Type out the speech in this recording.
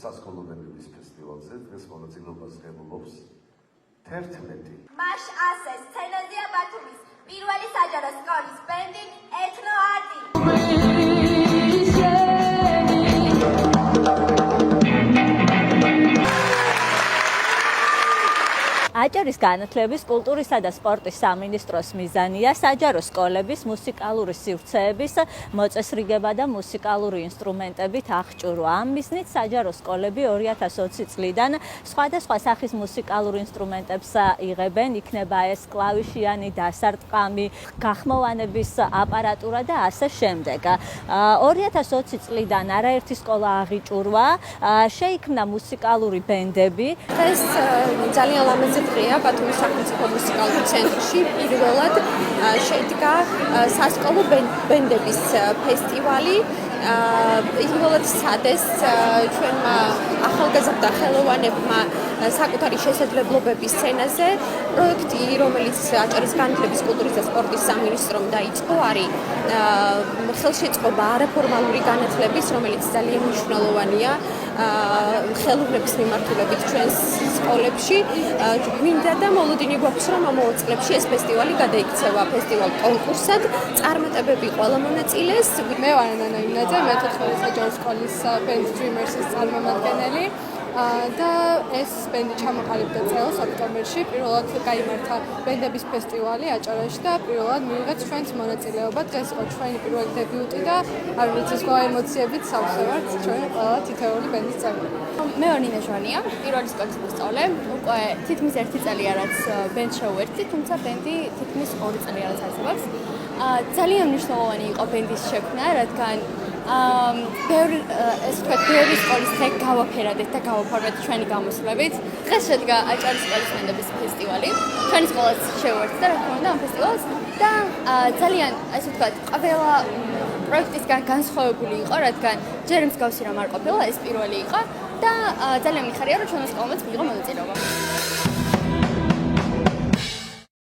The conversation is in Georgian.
სასკოლო ბენდების ფესტივალზე დღეს მონაწილეობას ღებულობს 11. Маш ასე სცენაზეა ბათუმის პირველი საჯარო სკოლის ბენდი ეთნო არტი. აჭარის განათლების, კულტურისა და სპორტის სამინისტროს მიზანია საჯარო სკოლების მუსიკალური სივრცეების მოწესრიგება და მუსიკალური ინსტრუმენტებით აღჭურვა. ამ მიზნით საჯარო სკოლები 2020 წლიდან სხვადასხვა სახის მუსიკალურ ინსტრუმენტებს იღებენ, იქნება ეს კლავიშიანი დასარტყამი, გახმოვანების აპარატურა და ასე შემდეგ. 2020 წლიდან არაერთი სკოლა აღიჭურვა, შეიქმნა მუსიკალური ბენდები. ეს ძალიან ლამაზი დღეა ბათუმის სახელმწიფო მუსიკალური ცენტრში. პირველად შედგა სასკოლო ბენდების ფესტივალი. პირველად სადეს ჩვენმა ახალგაზრდა ხელოვანებმა საკუთარი შესაძლებლობების სცენაზე პროექტი, რომელიც აჭარის განათლების, კულტურის და სპორტის სამინისტრომ დაიწყო, არის ხელშეწყობა არაფორმალური განათლების, რომელიც ძალიან მნიშვნელოვანია ხელოვნების მიმართულებით ჩვენს სკოლებში. გვინდა და მოლოდინი გვაქვს, რომ ამავე წლებში ეს ფესტივალი გადაიქცევა ფესტივალ კონკურსად. წარმატებები ყველა მონაწილეს. მე ვარ ნანა იმნაძე, მე-14 საჯარო სკოლის ბენდ Dreamers-ის წარმომადგენელი. და ეს ბენდი ჩამოყალიბდა წელს ოქტომბერში. პირველად გაიმართა ბენდების ფესტივალი აჭარაში და პირველად მიიღეთ ჩვენს მონაწილეობა. დღეს იყო ჩვენი პირველი დებიუტი და არ ვიცი, სხვა ემოციებით სავსევართ ჩვენ ყველა თითოეული ბენდის წევრი. მე ვარ ნინა ჟვანია, პირველი სკოლის მოსწავლე. უკვე თითქმის 1 წელია რაც ბენდს შევერთდი, თუმცა ბენდი თითქმის 2 წელია რაც არსებობს. ძალიან მნიშვნელოვანი იყო ბენდის შექმნა, რადგან ბევრი სკოლის დღე გავაფერადეთ და გავაფორმეთ ჩვენი გამოსვლებით. დღეს შედგა აჭარის სკოლის ბენდების ფესტივალი. ჩვენი სკოლაც შევერთდა და რა თქმა უნდა ამ ფესტივალს და ძალიან ასე ვთქვათ, ყველა პროექტისგან განსხვავებული იყო, რადგან ჯერ მსგავსი რამ არ ყოფილა, ეს პირველი იყო და ძალიან მიხარია, რომ ჩვენს სკოლამაც მიიღო მონაწილეობა.